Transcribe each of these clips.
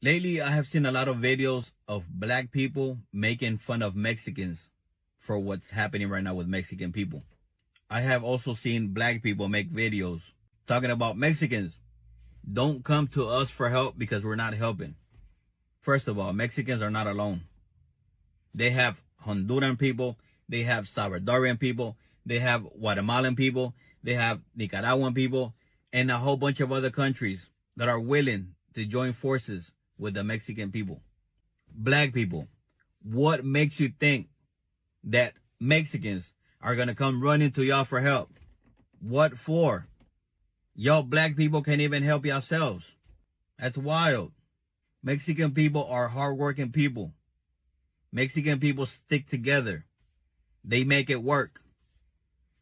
Lately, I have seen a lot of videos of black people making fun of Mexicans for what's happening right now with Mexican people. I have also seen black people make videos talking about Mexicans. Don't come to us for help because we're not helping. First of all, Mexicans are not alone. They have Honduran people, they have Salvadorian people, they have Guatemalan people, they have Nicaraguan people, and a whole bunch of other countries that are willing to join forces with the Mexican people. Black people, what makes you think that Mexicans are going to come running to y'all for help? What for? Y'all black people can't even help yourselves. That's wild. Mexican people are hardworking people. Mexican people stick together. They make it work.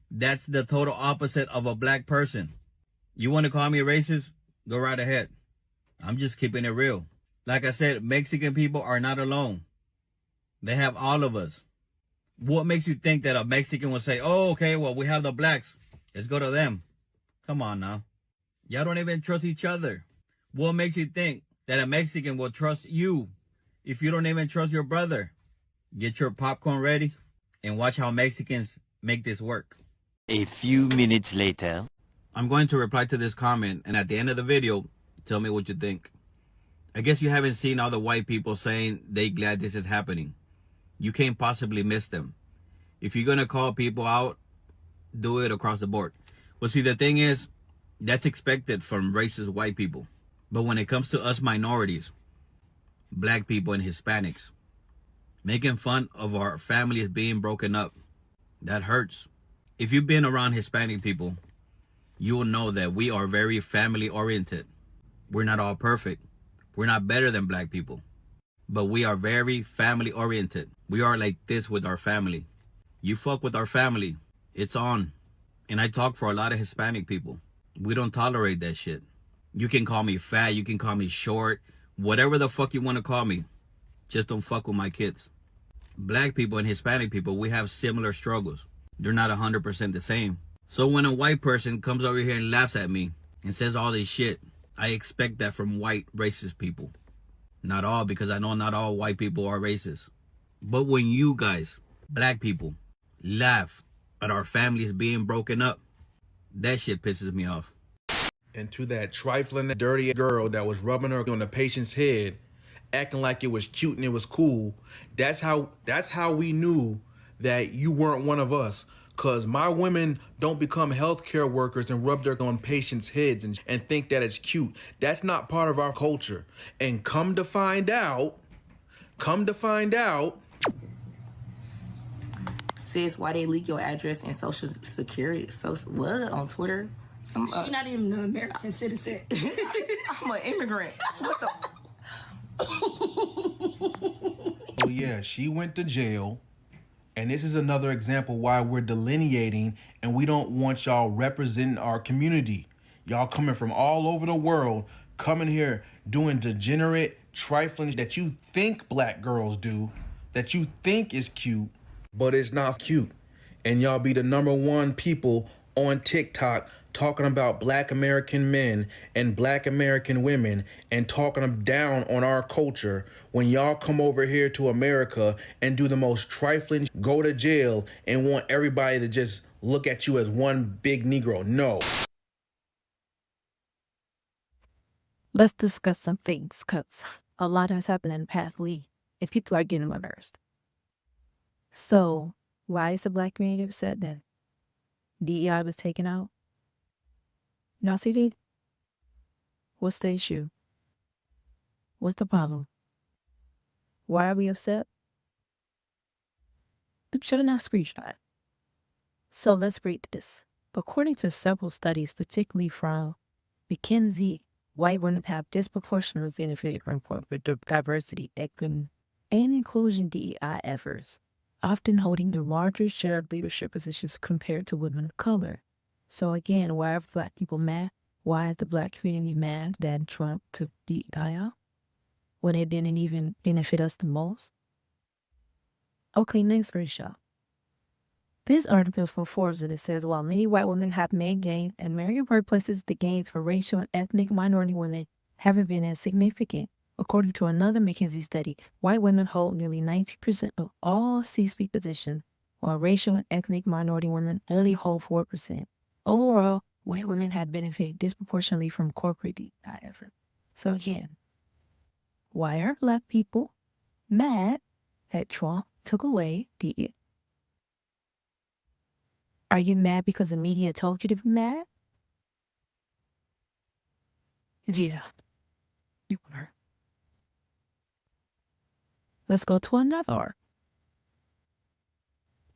That's the total opposite of a black person. You want to call me racist? Go right ahead. I'm just keeping it real. Like I said, Mexican people are not alone. They have all of us. What makes you think that a Mexican will say, oh, okay, well, we have the blacks. Let's go to them. Come on now. Y'all don't even trust each other. What makes you think that a Mexican will trust you if you don't even trust your brother? Get your popcorn ready and watch how Mexicans make this work. A few minutes later. I'm going to reply to this comment, and at the end of the video, tell me what you think. I guess you haven't seen all the white people saying they glad this is happening. You can't possibly miss them. If you're going to call people out, do it across the board. Well, see, the thing is, that's expected from racist white people. But when it comes to us minorities, black people and Hispanics, making fun of our families being broken up, that hurts. If you've been around Hispanic people, you will know that we are very family oriented. We're not all perfect. We're not better than black people, but we are very family oriented. We are like this with our family. You fuck with our family, it's on. And I talk for a lot of Hispanic people. We don't tolerate that shit. You can call me fat, you can call me short, whatever the fuck you want to call me. Just don't fuck with my kids. Black people and Hispanic people, we have similar struggles. They're not 100% the same. So when a white person comes over here and laughs at me and says all this shit, I expect that from white racist people. Not all, because I know not all white people are racist. But when you guys, black people, laugh at our families being broken up, that shit pisses me off. And to that trifling, dirty girl that was rubbing her on the patient's head, acting like it was cute and it was cool, that's how we knew that you weren't one of us. Cause my women don't become healthcare workers and rub their on patients' heads and think that it's cute. That's not part of our culture. And come to find out, Sis, why they leak your address and social security? So what on Twitter? She's not even an American citizen. I'm an immigrant. What the? oh yeah, she went to jail. And this is another example why we're delineating and we don't want y'all representing our community. Y'all coming from all over the world, coming here doing degenerate trifling that you think black girls do, that you think is cute, but it's not cute. And y'all be the #1 people on TikTok talking about black American men and black American women and talking them down on our culture when y'all come over here to America and do the most trifling, go to jail and want everybody to just look at you as one big Negro. No. Let's discuss some things, because a lot has happened in the past week, and people are getting embarrassed. So, why is the black community upset that DEI was taken out? Y'all see that? What's the issue? What's the problem? Why are we upset? Should have not screenshot. So let's read this. According to several studies, particularly from McKinsey, white women have disproportionately benefited from corporate diversity, equity, and inclusion DEI efforts, often holding the larger share of leadership positions compared to women of color. So again, why are black people mad? Why is the black community mad that Trump took DEI out when it didn't even benefit us the most? Okay, next screenshot. This article from Forbes, and it says, while many white women have made gains in American workplaces, the gains for racial and ethnic minority women haven't been as significant. According to another McKinsey study, white women hold nearly 90% of all C-suite positions, while racial and ethnic minority women only hold 4%. Overall, white women have benefited disproportionately from corporate DEI effort. So again, why are Black people mad that Trump took away DEI? Are you mad because the media told you to be mad? Yeah, you are. Let's go to another article.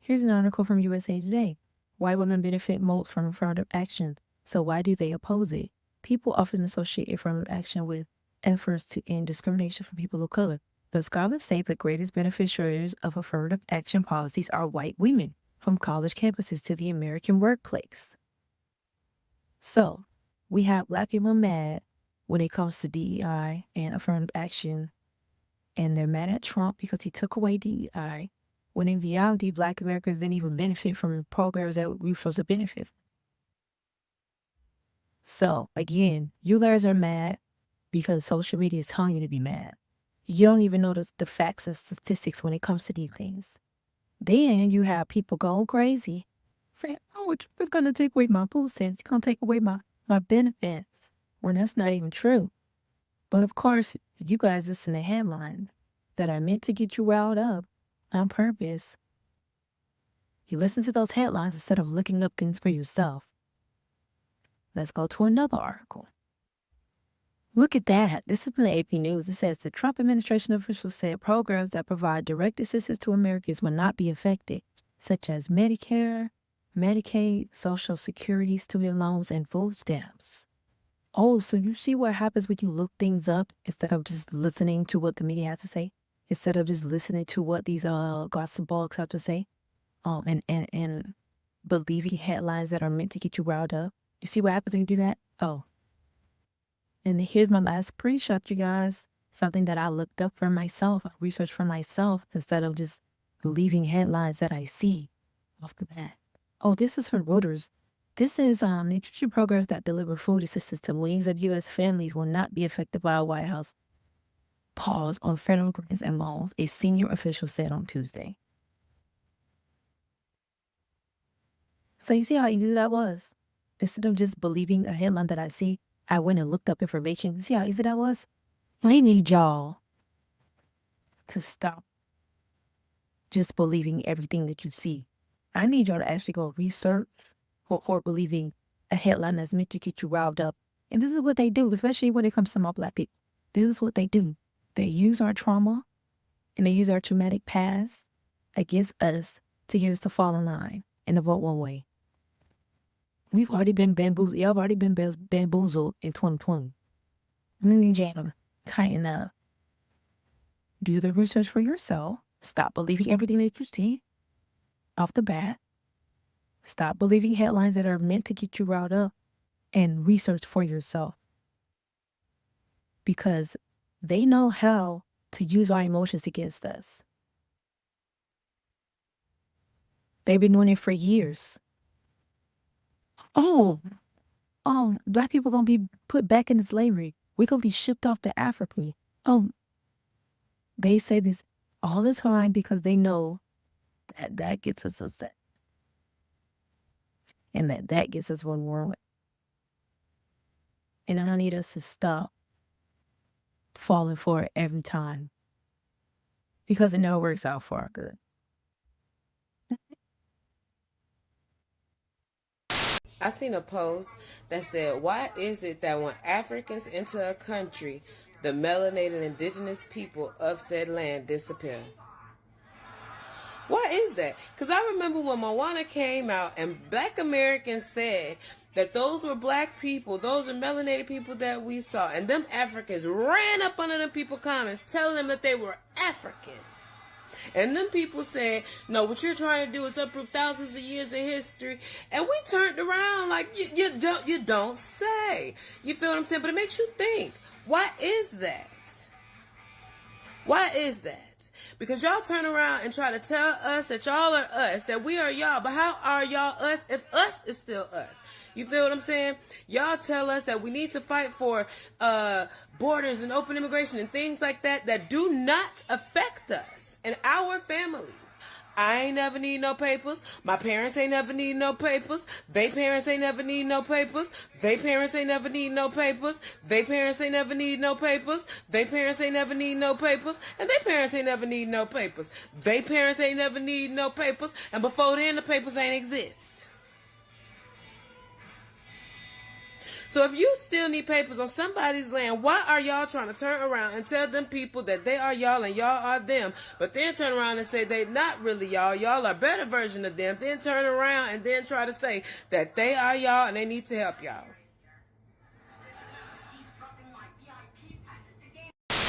Here's an article from USA Today. White women benefit most from affirmative action, so why do they oppose it? People often associate affirmative action with efforts to end discrimination for people of color, but scholars say the greatest beneficiaries of affirmative action policies are white women, from college campuses to the American workplace. So, we have Black people mad when it comes to DEI and affirmative action, and they're mad at Trump because he took away DEI, when in reality, Black Americans didn't even benefit from the programs that we were supposed to benefit from. So, again, you guys are mad because social media is telling you to be mad. You don't even know the facts and statistics when it comes to these things. Then you have people going crazy, saying, oh, it's going to take away my food stamps. It's going to take away my benefits, when that's not even true. But of course, you guys listen to headlines that are meant to get you riled up on purpose. You listen to those headlines instead of looking up things for yourself. Let's go to another article. Look at that. This is from the AP News. It says the Trump administration officials said programs that provide direct assistance to Americans will not be affected, such as Medicare, Medicaid, Social Security, student loans, and food stamps. Oh, so you see what happens when you look things up instead of just listening to what the media has to say? Instead of just listening to what these gossip blogs have to say, and believing headlines that are meant to get you riled up. You see what happens when you do that? Oh. And here's my last screenshot, you guys. Something that I looked up for myself, I researched for myself, instead of just believing headlines that I see off the bat. Oh, this is from Reuters. This is nutrition programs that deliver food assistance to millions of U.S. families will not be affected by a White House pause on federal grants and loans, a senior official said on Tuesday. So you see how easy that was? Instead of just believing a headline that I see, I went and looked up information. You see how easy that was? I need y'all to stop just believing everything that you see. I need y'all to actually go research or believing a headline that's meant to get you riled up. And this is what they do, especially when it comes to my Black people. This is what they do. They use our trauma and they use our traumatic past against us to get us to fall in line and to vote one way. We've already been bamboozled. Y'all have already been bamboozled in 2020. I need y'all to tighten up. Do the research for yourself. Stop believing everything that you see off the bat. Stop believing headlines that are meant to get you riled up and research for yourself. Because they know how to use our emotions against us. They've been doing it for years. Oh, Black people gonna be put back into slavery. We're gonna be shipped off to Africa. Oh, they say this all the time because they know that gets us upset. And that gets us one more way. And I don't need us to stop falling for it every time. Because it never works out for our good. I seen a post that said, why is it that when Africans enter a country, the melanated indigenous people of said land disappear? Why is that? Because I remember when Moana came out and Black Americans said that those were Black people, those are melanated people that we saw. And them Africans ran up under them people's comments telling them that they were African. And them people said, no, what you're trying to do is uproot thousands of years of history. And we turned around like, you don't say. You feel what I'm saying? But it makes you think, why is that? Why is that? Because y'all turn around and try to tell us that y'all are us, that we are y'all. But how are y'all us if us is still us? You feel what I'm saying? Y'all tell us that we need to fight for borders and open immigration and things like that that do not affect us and our families. I ain't never need no papers. My parents ain't never need no papers. They parents ain't never need no papers. They parents ain't never need no papers. They parents ain't never need no papers. They parents ain't never need no papers. And they parents ain't never need no papers. They parents ain't never need no papers. And before then, the papers ain't exist. So if you still need papers on somebody's land, why are y'all trying to turn around and tell them people that they are y'all and y'all are them, but then turn around and say they not really y'all, y'all are a better version of them, then turn around and then try to say that they are y'all and they need to help y'all?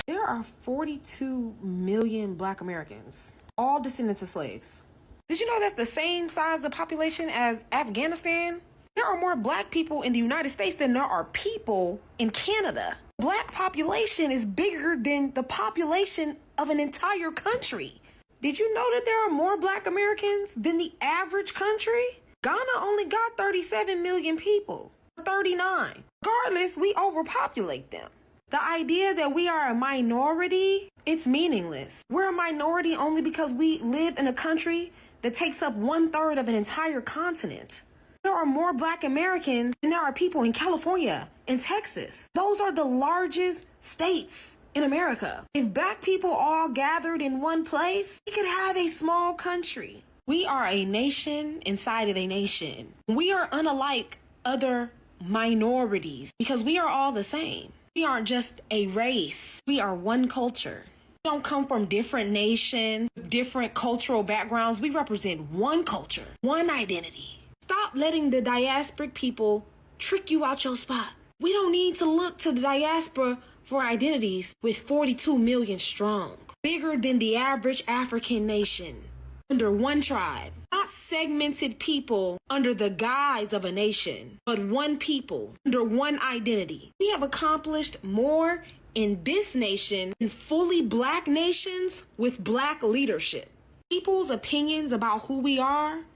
There are 42 million Black Americans, all descendants of slaves. Did you know that's the same size of population as Afghanistan? There are more Black people in the United States than there are people in Canada. Black population is bigger than the population of an entire country. Did you know that there are more Black Americans than the average country? Ghana only got 37 million people, 39. Regardless, we overpopulate them. The idea that we are a minority, it's meaningless. We're a minority only because we live in a country that takes up 1/3 of an entire continent. There are more Black Americans than there are people in California and Texas. Those are the largest states in America. If Black people all gathered in one place, we could have a small country. We are a nation inside of a nation. We are unlike other minorities because we are all the same. We aren't just a race. We are one culture. We don't come from different nations, different cultural backgrounds. We represent one culture, one identity. Stop letting the diasporic people trick you out your spot. We don't need to look to the diaspora for identities with 42 million strong, bigger than the average African nation, under one tribe. Not segmented people under the guise of a nation, but one people under one identity. We have accomplished more in this nation than fully Black nations with Black leadership. People's opinions about who we are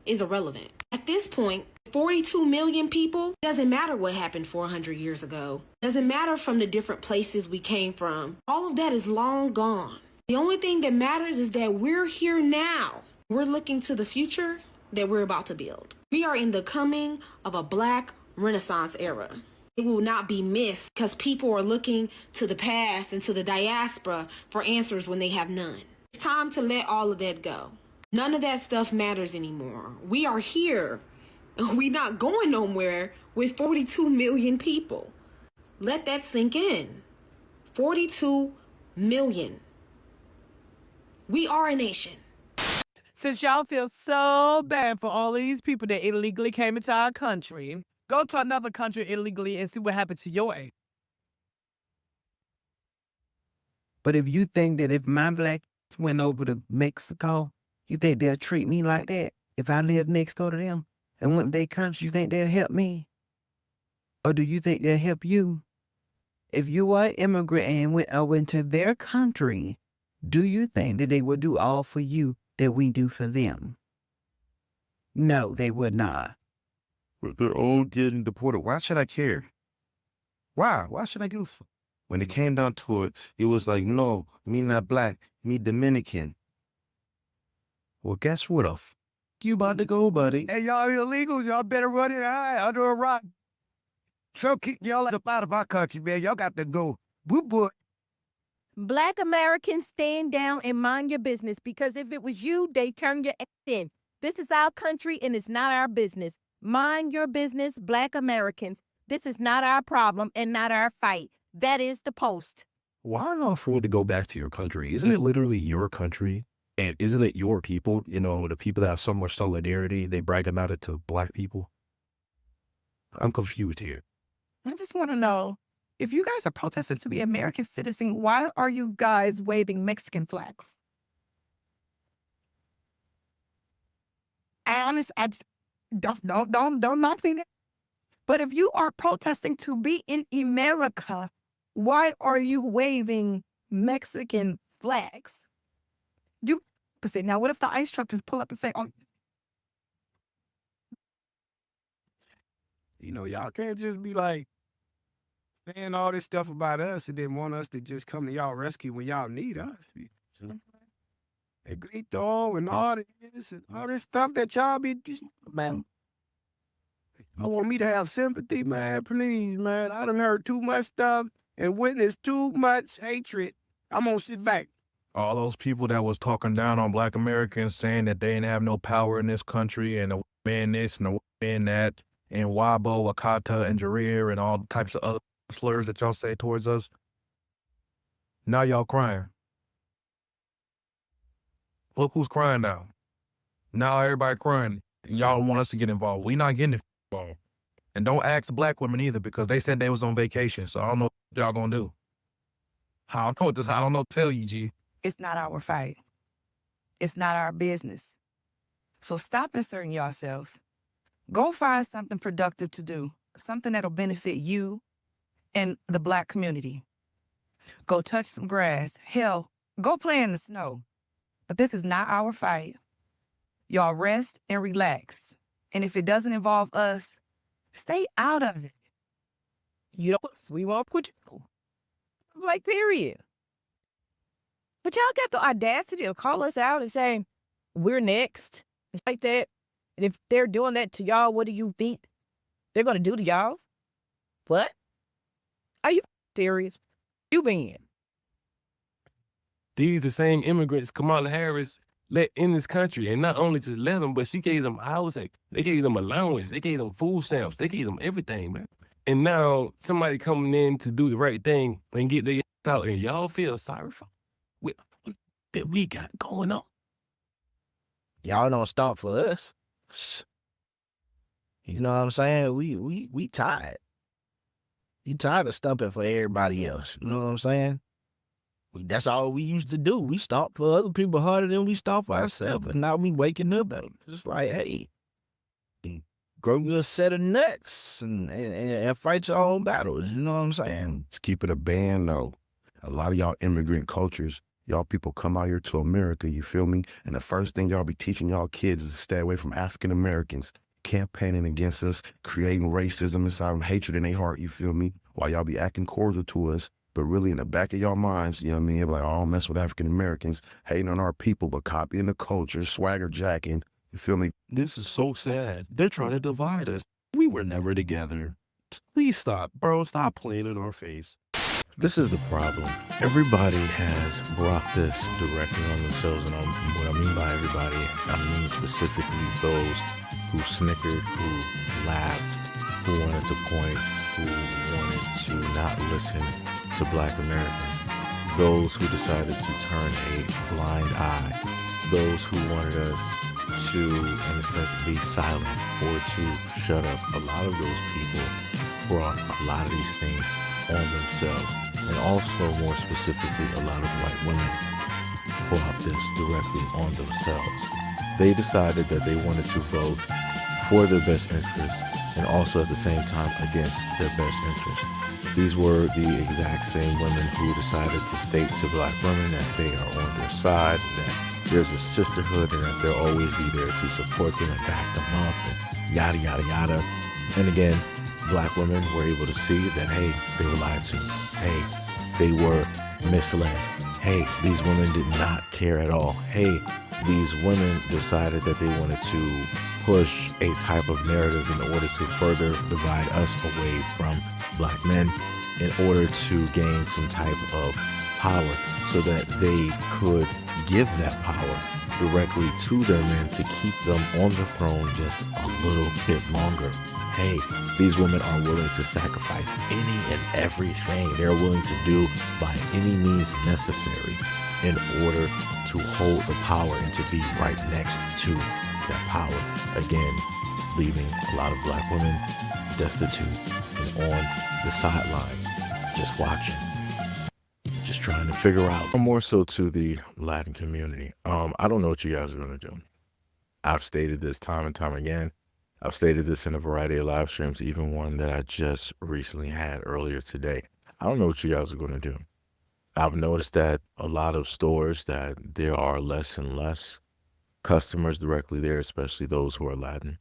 is irrelevant. At this point, 42 million people, doesn't matter what happened 400 years ago. Doesn't matter from the different places we came from. All of that is long gone. The only thing that matters is that we're here now. We're looking to the future that we're about to build. We are in the coming of a Black Renaissance era. It will not be missed because people are looking to the past and to the diaspora for answers when they have none. It's time to let all of that go. None of that stuff matters anymore. We are here. We're not going nowhere with 42 million people. Let that sink in. 42 million. We are a nation. Since y'all feel so bad for all of these people that illegally came into our country, go to another country illegally and see what happened to your ass. But if you think that if my Black went over to Mexico, you think they'll treat me like that? If I live next door to them and went to their country, you think they'll help me? Or do you think they'll help you? If you are an immigrant and went over into their country, do you think that they would do all for you that we do for them? No, they would not. But they're all getting deported. Why should I care? Why? Why should I give a fuck? When it came down to it, it was like, no, me not Black, me Dominican. Well, guess what? You about to go, buddy. Hey, y'all illegals, y'all better run it under a rock. Trump kick y'all up out of our country, man. Y'all got to go. Whoop, boy. Black Americans, stand down and mind your business, because if it was you, they turn your ass in. This is our country and it's not our business. Mind your business, Black Americans. This is not our problem and not our fight. That is the post. Why not afford to go back to your country? Isn't it literally your country? And isn't it your people? You know, the people that have so much solidarity, they brag about it to Black people. I'm confused here. I just want to know, if you guys are protesting to be American citizens, why are you guys waving Mexican flags? I just, don't knock me. But if you are protesting to be in America, why are you waving Mexican flags? Now, what if the ICE truck just pull up and say, oh, You know, y'all can't just be like saying all this stuff about us and then want us to just come to y'all rescue when y'all need us. And Hito and all this stuff that y'all be, man. I want me to have sympathy, man. Please, man. I done heard too much stuff and witnessed too much hatred. I'm gonna sit back. All those people that was talking down on Black Americans, saying that they didn't have no power in this country, and the man this and the man that, and Wabo, Akata, and Jareer, and all types of other slurs that y'all say towards us. Now y'all crying. Look who's crying now. Now everybody crying. Y'all want us to get involved. We not getting involved. And don't ask the Black women either, because they said they was on vacation. So I don't know what y'all gonna do. I don't know I don't know what to tell you, G. It's not our fight. It's not our business. So stop inserting yourself. Go find something productive to do, something that'll benefit you and the Black community. Go touch some grass. Hell, go play in the snow. But this is not our fight. Y'all rest and relax. And if it doesn't involve us, stay out of it. You don't, we won't put you. Like, period. But y'all got the audacity to call us out and say, we're next. It's like that. And if they're doing that to y'all, what do you think they're going to do to y'all? What? Are you serious? You been? These the same immigrants Kamala Harris let in this country, and not only just let them, but she gave them housing, they gave them allowance, they gave them food stamps, they gave them everything, man. And now somebody coming in to do the right thing and get their out, and y'all feel sorry for what that we got going on. Y'all don't stop for us. You know what I'm saying? We tired. You tired of stumping for everybody else. You know what I'm saying? That's all we used to do. We stomp for other people harder than we stomp for ourselves. And now we waking up and just like, hey, grow you a set of nuts and fight your own battles. You know what I'm saying? Let's keep it a band though. A lot of y'all immigrant cultures, y'all people come out here to America, you feel me? And the first thing y'all be teaching y'all kids is to stay away from African Americans, campaigning against us, creating racism inside them, hatred in their heart, you feel me? While y'all be acting cordial to us, but really in the back of y'all minds, you know what I mean? You're like, oh, I don't mess with African Americans, hating on our people, but copying the culture, swagger jacking, you feel me? This is so sad. They're trying to divide us. We were never together. Please stop, bro. Stop playing in our face. This is the problem. Everybody has brought this directly on themselves, and what I mean by everybody, I mean specifically those who snickered, who laughed, who wanted to point, who wanted to not listen to Black Americans, those who decided to turn a blind eye, those who wanted us to, in a sense, be silent or to shut up. A lot of those people brought a lot of these things on themselves. And also, more specifically, a lot of white women brought this directly on themselves. They decided that they wanted to vote for their best interests and also at the same time against their best interests. These were the exact same women who decided to state to Black women that they are on their side, that there's a sisterhood, and that they'll always be there to support them and back them up, and yada, yada, yada. And again, Black women were able to see that, hey, they were lied to. Hey, they were misled. Hey, these women did not care at all. Hey, these women decided that they wanted to push a type of narrative in order to further divide us away from Black men, in order to gain some type of power so that they could give that power directly to their men to keep them on the throne just a little bit longer. Hey, these women are willing to sacrifice any and everything they're willing to do by any means necessary in order to hold the power and to be right next to that power. Again, leaving a lot of Black women destitute and on the sidelines, just watching, just trying to figure out. More so to the Latin community. I don't know what you guys are going to do. I've stated this time and time again. I've stated this in a variety of live streams, even one that I just recently had earlier today. I don't know what you guys are going to do. I've noticed that a lot of stores that there are less and less customers directly there, especially those who are Latin.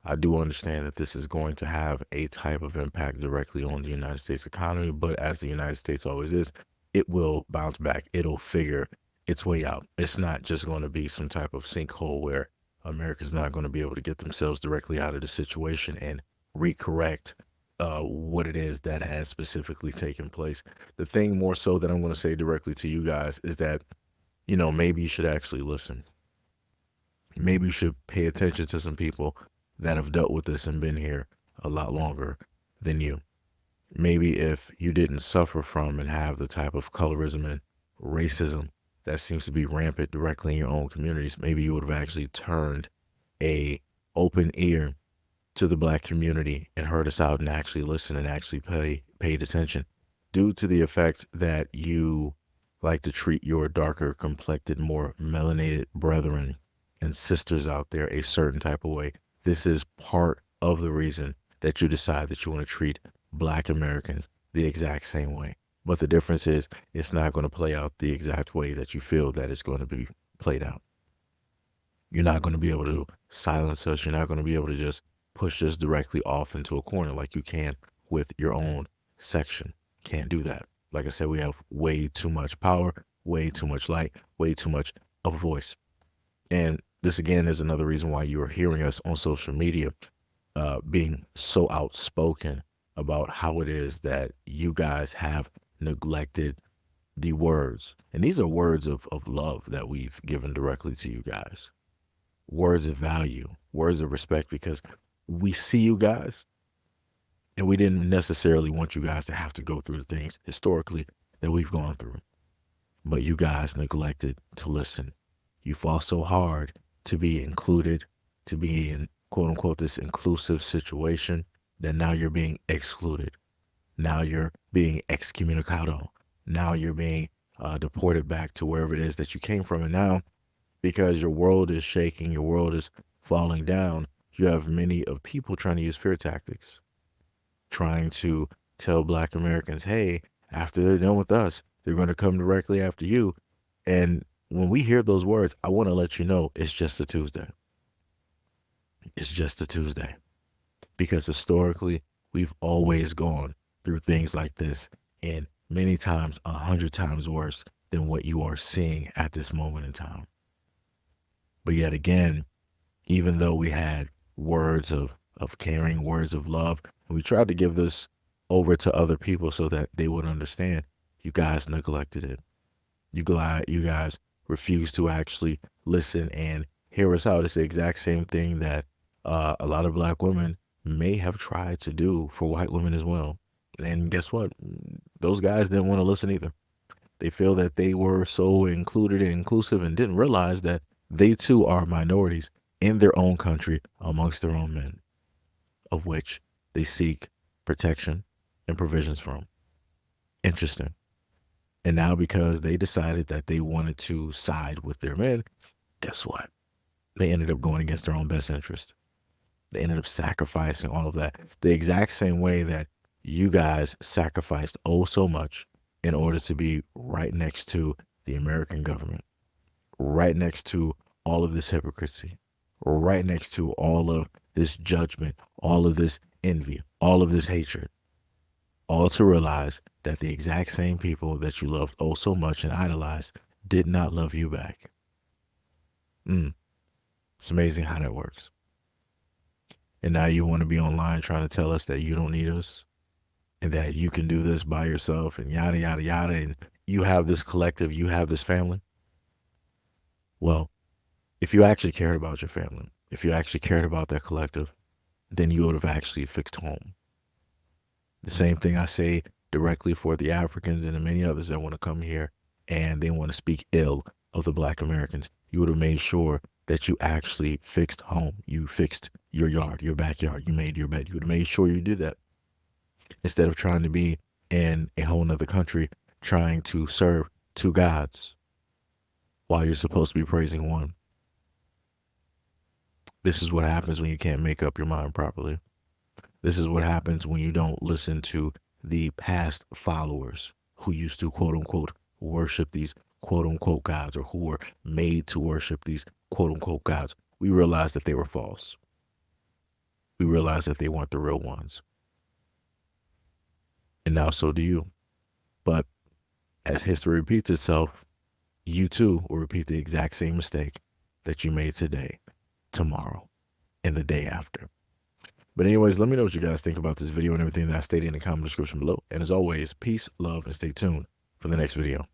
I do understand that this is going to have a type of impact directly on the United States economy, but as the United States always is, it will bounce back. It'll figure its way out. It's not just going to be some type of sinkhole where America's not going to be able to get themselves directly out of the situation and recorrect what it is that has specifically taken place. The thing more so that I'm going to say directly to you guys is that, you know, maybe you should actually listen. Maybe you should pay attention to some people that have dealt with this and been here a lot longer than you. Maybe if you didn't suffer from and have the type of colorism and racism that seems to be rampant directly in your own communities, maybe you would have actually turned a open ear to the Black community and heard us out and actually listened and actually paid attention. Due to the effect that you like to treat your darker complected, more melanated brethren and sisters out there a certain type of way, this is part of the reason that you decide that you want to treat Black Americans the exact same way. But the difference is it's not going to play out the exact way that you feel that it's going to be played out. You're not going to be able to silence us. You're not going to be able to just push us directly off into a corner like you can with your own section. Can't do that. Like I said, we have way too much power, way too much light, way too much of a voice. And this again is another reason why you are hearing us on social media being so outspoken about how it is that you guys have neglected the words. And these are words of love that we've given directly to you guys. Words of value, words of respect, because we see you guys and we didn't necessarily want you guys to have to go through the things historically that we've gone through. But you guys neglected to listen. You fought so hard to be included, to be in quote unquote this inclusive situation, that now you're being excluded. Now you're being excommunicado. Now you're being deported back to wherever it is that you came from. And now, because your world is shaking, your world is falling down, you have many of people trying to use fear tactics, trying to tell Black Americans, hey, after they're done with us, they're going to come directly after you. And when we hear those words, I want to let you know it's just a Tuesday. It's just a Tuesday. Because historically, we've always gone through things like this, and many times, 100 times worse than what you are seeing at this moment in time. But yet again, even though we had words of caring, words of love, and we tried to give this over to other people so that they would understand, you guys neglected it. You guys refused to actually listen and hear us out. It's the exact same thing that a lot of Black women may have tried to do for white women as well. And guess what? Those guys didn't want to listen either. They feel that they were so included and inclusive and didn't realize that they too are minorities in their own country amongst their own men, of which they seek protection and provisions from. Interesting. And now because they decided that they wanted to side with their men, guess what? They ended up going against their own best interest. They ended up sacrificing all of that the exact same way that you guys sacrificed oh so much in order to be right next to the American government, right next to all of this hypocrisy, right next to all of this judgment, all of this envy, all of this hatred, all to realize that the exact same people that you loved oh so much and idolized did not love you back. It's amazing how that works. And now you want to be online trying to tell us that you don't need us and that you can do this by yourself and yada, yada, yada. And you have this collective, you have this family. Well, if you actually cared about your family, if you actually cared about that collective, then you would have actually fixed home. The same thing I say directly for the Africans and the many others that want to come here and they want to speak ill of the Black Americans. You would have made sure that you actually fixed home. You fixed your yard, your backyard. You made your bed. You would have made sure you did that. Instead of trying to be in a whole nother country, trying to serve two gods while you're supposed to be praising one. This is what happens when you can't make up your mind properly. This is what happens when you don't listen to the past followers who used to quote unquote worship these quote unquote gods, or who were made to worship these quote unquote gods. We realized that they were false. we realize that they weren't the real ones. And now so do you. But as history repeats itself, you too will repeat the exact same mistake that you made today, tomorrow, and the day after. But anyways, let me know what you guys think about this video and everything that I stated in the comment description below. And as always, peace, love, and stay tuned for the next video.